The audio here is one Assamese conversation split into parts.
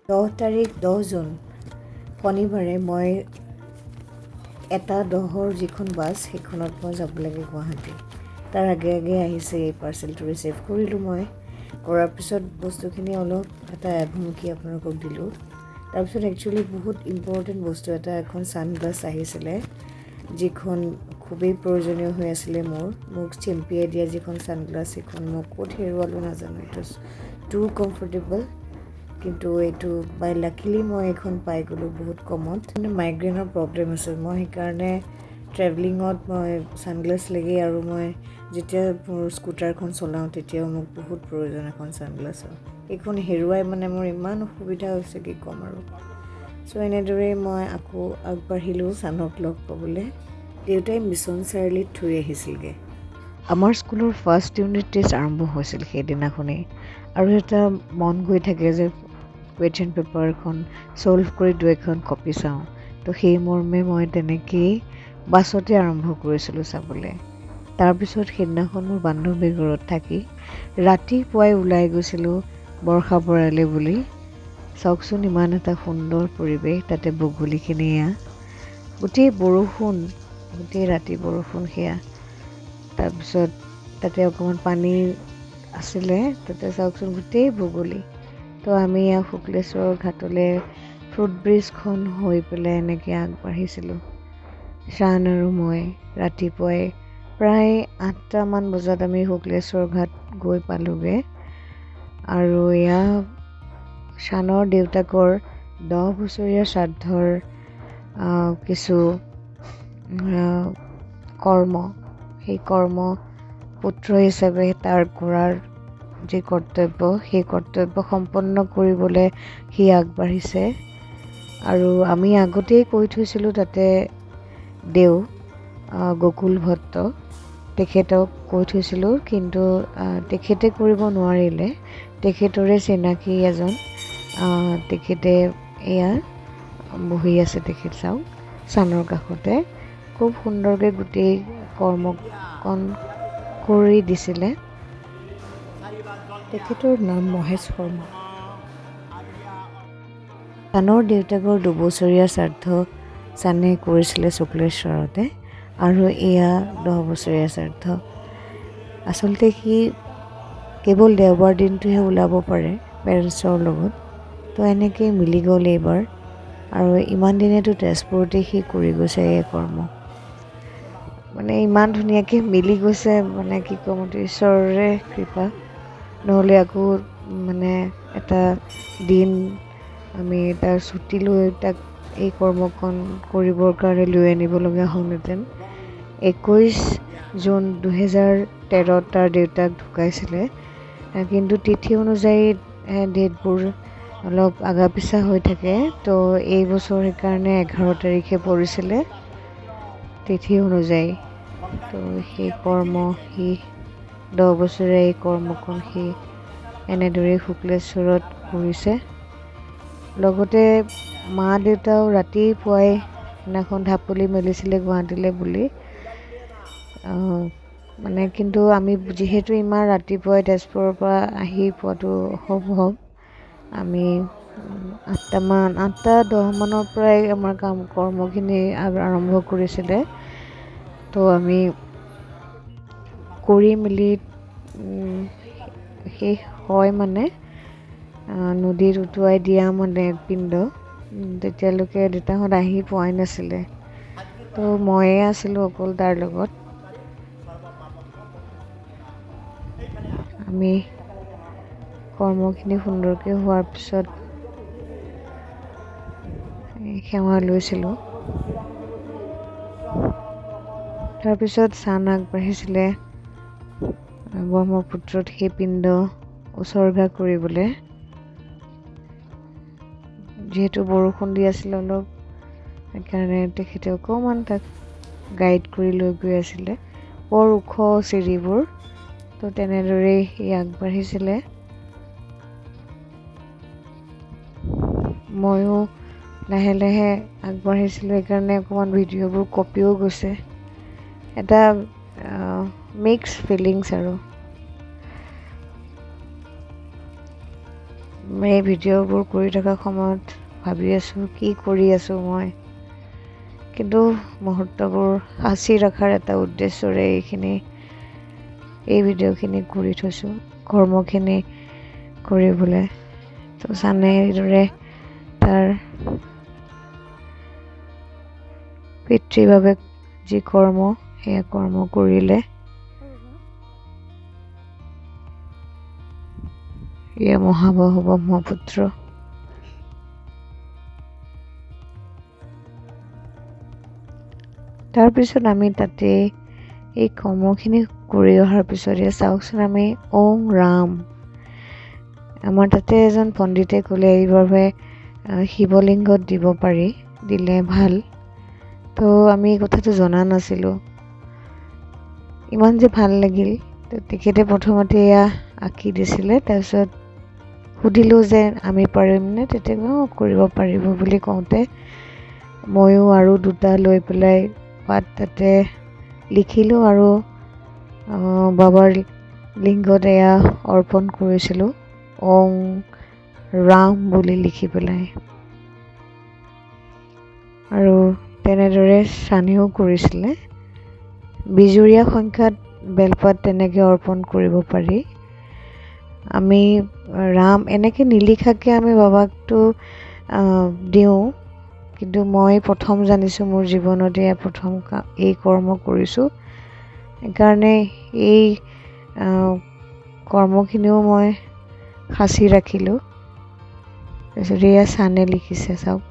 10 তাৰিখ 10 জুন শনিবাৰে মই 1:10 যিখন বাছ সেইখনত মই যাব লাগে গুৱাহাটী। তাৰ আগে আগে আহিছে এই পাৰ্চেলটো ৰিচিভ কৰিলোঁ মই। কৰাৰ পিছত বস্তুখিনি অলপ এটা এভুমুকি আপোনালোকক দিলোঁ। তাৰপিছত একচুৱেলি বহুত ইম্পৰ্টেণ্ট বস্তু এখন ছানগ্লাছ আহিছিলে, যিখন খুবেই প্ৰয়োজনীয় হৈ আছিলে মোক চেম্পিয়াই দিয়া যিখন ছানগ্লাছ, সেইখন মই ক'ত হেৰুৱালোঁ নাজানো। ইট ৱাজ টু কমফৰ্টেবল, কিন্তু এইটো বাই লাকিলি মই এইখন পাই গ'লোঁ বহুত কমত। মানে মাইগ্ৰেইনৰ প্ৰব্লেম আছে, মই সেইকাৰণে ট্ৰেভেলিঙত মই ছানগ্লাছ লাগে, আৰু মই যেতিয়া মোৰ স্কুটাৰখন চলাওঁ তেতিয়াও মোক বহুত প্ৰয়োজন এখন ছানগ্লাছৰ। এইখন হেৰুৱাই মানে মোৰ ইমান অসুবিধা হৈছে কি ক'ম আৰু। চ' এনেদৰেই মই আকৌ আগবাঢ়িলোঁ ছানক লগ পাবলৈ। দেউতাই মিছন চাৰিআলিত থৈ আহিছিলগৈ। আমাৰ স্কুলৰ ফাৰ্ষ্ট ইউনিট টেষ্ট আৰম্ভ হৈছিল সেইদিনাখনেই, আৰু এটা মন গৈ থাকে যে কুৱেশ্যন পেপাৰখন ছল্ভ কৰি 2-এখন কপি চাওঁ। তো সেই মৰ্মে মই তেনেকেই বাছতে আৰম্ভ কৰিছিলোঁ চাবলৈ। তাৰপিছত সেইদিনাখন মোৰ বান্ধৱীৰ ঘৰত থাকি ৰাতিপুৱাই ওলাই গৈছিলোঁ বৰ্ষা বৰালে বুলি। চাওকচোন ইমান এটা সুন্দৰ পৰিৱেশ, তাতে বগলীখিনি এয়া গোটেই বৰষুণ, গোটেই ৰাতি বৰষুণ সেয়া। তাৰপিছত তাতে অকণমান পানী আছিলে, তাতে চাওকচোন গোটেই বগলী। তো আমি শুক্লেশ্বৰ ঘাটলৈ ফ্ৰুট ব্ৰিজখন হৈ পেলাই এনেকৈ আগবাঢ়িছিলোঁ। শান আৰু মই ৰাতিপুৱাই প্ৰায় 8টামান বজাত আমি শুক্লেশ্বৰ ঘাট গৈ পালোগৈ। আৰু এয়া শানৰ দেউতাকৰ 10 বছৰীয়া শ্ৰাদ্ধৰ কিছু কৰ্ম, সেই কৰ্মপুত্ৰ হিচাপে তাৰ কৰাৰ যি কৰ্তব্য, সেই কৰ্তব্য সম্পন্ন কৰিবলৈ সি আগবাঢ়িছে। আৰু আমি আগতেই কৈ থৈছিলোঁ তাতে গকুল ভট্ট, তেখেতক কৈ থৈছিলোঁ, কিন্তু তেখেতে কৰিব নোৱাৰিলে। তেখেতৰে চিনাকি এজন, তেখেতে এয়া বহি আছে, তেখেত চাওক ছানৰ কাষতে খুব সুন্দৰকৈ গোটেই কৰ্মকণ কৰি দিছিলে। তেখেতৰ নাম মহেশ শৰ্মা। ছানৰ দেউতাকৰ 2 বছৰীয়া শ্ৰাদ্ধ ছানে কৰিছিলে শুক্লেশ্বৰতে, আৰু এয়া 10 বছৰীয়া শ্ৰাদ্ধ। আচলতে সি কেৱল দেওবাৰ দিনটোহে ওলাব পাৰে পেৰেণ্টছৰ লগত। তো এনেকৈ মিলি গ'ল এইবাৰ, আৰু ইমান দিনেতো তেজপুৰতে সি কৰি গৈছে এই কৰ্ম। মানে ইমান ধুনীয়াকৈ মিলি গৈছে, মানে কি ক'ম, ঈশ্বৰৰে কৃপা। নহ'লে আকৌ মানে এটা দিন আমি তাৰ ছুটি লৈ তাক এই কৰ্মখন কৰিবৰ কাৰণে লৈ আনিব লগা হ'লহেঁতেন। 21 জুন 2013 তাৰ দেউতাক ঢুকাইছিলে, কিন্তু তিথি অনুযায়ী ডেটবোৰ অলপ আগা পিছা হৈ থাকে। তো এই বছৰ সেইকাৰণে 11 তাৰিখে পৰিছিলে তিথি অনুযায়ী। তো সেই কৰ্ম সি 10 বছৰীয়া এই কৰ্মখন সি এনেদৰেই শুক্লেশ্বৰত কৰিছে। লগতে মা দেউতাও ৰাতিপুৱাই সেইদিনাখন ঢাপলি মেলিছিলে গুৱাহাটীলৈ বুলি। মানে কিন্তু আমি যিহেতু ইমান ৰাতিপুৱাই তেজপুৰৰ পৰা আহি পোৱাটো অসম্ভৱ, আমি 8:10 পৰাই আমাৰ কৰ্মখিনি আৰম্ভ কৰিছিলে। তো আমি কৰি মেলি শেষ হয় মানে নদীত উটুৱাই দিয়া মানে পিণ্ড, তেতিয়ালৈকে দেউতাহঁত আহি পোৱাই নাছিলে। তো ময়ে আছিলোঁ অকল তাৰ লগত। আমি কৰ্মখিনি সুন্দৰকৈ হোৱাৰ পিছত সেৱা লৈছিলোঁ। তাৰপিছত ছান আগবাঢ়িছিলে ব্ৰহ্মপুত্ৰত সেই পিণ্ড উচৰ্গা কৰিবলৈ। যিহেতু বৰষুণ দি আছিলে অলপ, সেইকাৰণে তেখেতে অকণমান তাক গাইড কৰি লৈ গৈ আছিলে। বৰ ওখ চিৰিবোৰ, তো তেনেদৰেই সি আগবাঢ়িছিলে। ময়ো লাহে লাহে আগবাঢ়িছিলোঁ, সেইকাৰণে অকণমান ভিডিঅ'বোৰ কপিও গৈছে। এটা মিক্স ফিলিংছ আৰু মই এই ভিডিঅ'বোৰ কৰি থকা সময়ত ভাবি আছোঁ কি কৰি আছোঁ মই, কিন্তু মুহূৰ্তবোৰ সাঁচি ৰখাৰ এটা উদ্দেশ্যৰে এই ভিডিঅ'খিনি কৰি থৈছোঁ, কৰ্মখিনি কৰিবলৈ। তো চানে এইদৰে তাৰ পিতৃৰ বাবে যি কৰ্ম, সেয়া কৰ্ম কৰিলে। ইয়ে মহাবাহু ব্ৰহ্মপুত্ৰ। তাৰপিছত আমি তাতে এই কৰ্মখিনি কৰি অহাৰ পিছতে চাওকচোন, আমি ওম ৰাম, আমাৰ তাতে এজন পণ্ডিতে ক'লে এইবাবে শিৱলিংগত দিব পাৰি, দিলে ভাল। তো আমি এই কথাটো জনা নাছিলোঁ, ইমান যে ভাল লাগিল। তো তেখেতে প্ৰথমতে এয়া আঁকি দিছিলে, তাৰপিছত সুধিলোঁ যে আমি পাৰিমনে, তেতিয়া কৰিব পাৰিব বুলি কওঁতে ময়ো আৰু দুটা লৈ পেলাই পাত তাতে লিখিলোঁ আৰু বাবাৰ লিংগত এয়া অৰ্পণ কৰিছিলোঁ, ওম ৰাম বুলি লিখি পেলাই। আৰু তেনেদৰে চানেও কৰিছিলে। বিজুৰীয়া সংখ্যাত বেলপাত তেনেকৈ অৰ্পণ কৰিব পাৰি। আমি ৰাম এনেকৈ নিলিখাকৈ আমি বাবাকতো দিওঁ, কিন্তু মই প্ৰথম জানিছোঁ, মোৰ জীৱনত এয়া প্ৰথম এই কৰ্ম কৰিছোঁ। সেইকাৰণে এই কৰ্মখিনিও মই সাঁচি ৰাখিলোঁ। তাৰপিছত এয়া চানে লিখিছে, চাওক।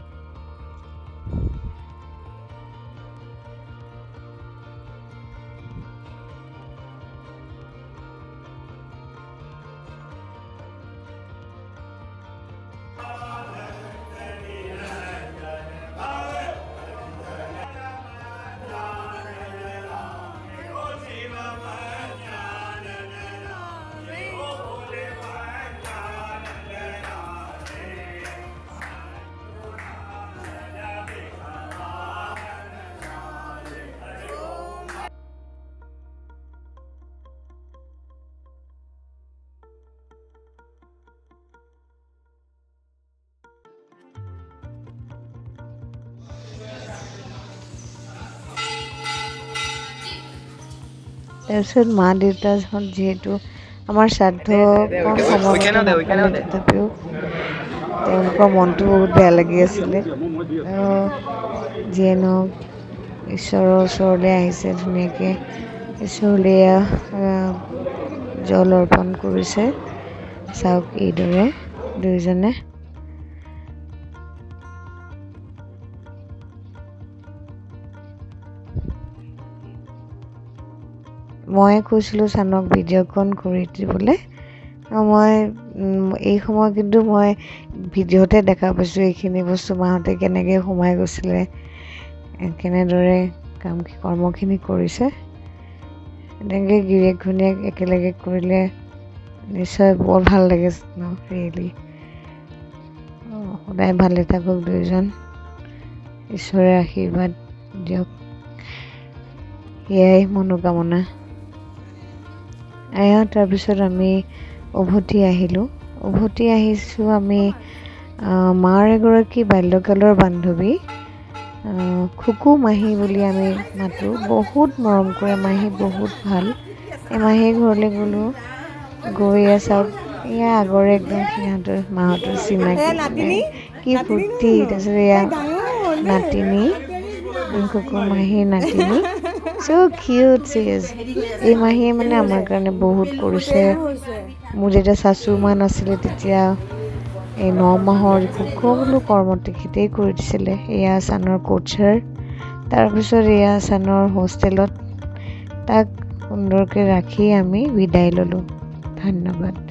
তাৰপিছত মা দেউতাহঁত যিহেতু আমাৰ শ্ৰাদ্ধ তথাপিও তেওঁলোকৰ মনটো বহুত বেয়া লাগি আছিলে। যিয়ে নহওক ঈশ্বৰৰ ওচৰলৈ আহিছে, ধুনীয়াকৈ ঈশ্বৰলৈ জল অৰ্পণ কৰিছে। চাওক এইদৰে দুয়োজনে। মই কৈছিলোঁ চানক ভিডিঅ'কণ কৰি দিবলৈ। মই এই সময় কিন্তু মই ভিডিঅ'তে দেখা পাইছোঁ এইখিনি বস্তু মাহঁতে কেনেকৈ সোমাই গৈছিলে, কেনেদৰে কৰ্মখিনি কৰিছে। এনেকৈ গিৰীয়েক ঘৈণীয়েক একেলগে কৰিলে নিশ্চয় বৰ ভাল লাগে ন, ৰিয়েলি। সদায় ভালে থাকক দুয়োজন, ঈশ্বৰে আশীৰ্বাদ দিয়ক, সেয়াই মনোকামনা। তাৰপিছত আমি উভতি আহিছোঁ। আমি মাৰ এগৰাকী বাল্যকালৰ বান্ধৱী খুকু মাহী বুলি আমি মাতোঁ, বহুত মৰম কৰে মাহী, বহুত ভাল। এই মাহীৰ ঘৰলৈ গ'লোঁ, গৈ চাওক এয়া আগৰে একদম সিহঁতৰ মাহঁতৰ চিনাকি, কি ফূৰ্তি। তাৰপিছত এয়া নাতিনী, খুকু মাহীৰ নাতিনী, চ' কিউট চিজ। এই মাহীয়ে মানে আমাৰ কাৰণে বহুত কৰিছে। মোৰ যেতিয়া চাচু মা নাছিলে, তেতিয়া এই 9 মাহৰ সকলো কৰ্ম তেখেতেই কৰি দিছিলে। এয়া চানৰ কোচাৰ। তাৰপিছত এয়া চানৰ হোষ্টেলত তাক সুন্দৰকৈ ৰাখি আমি বিদায় ল'লোঁ। ধন্যবাদ।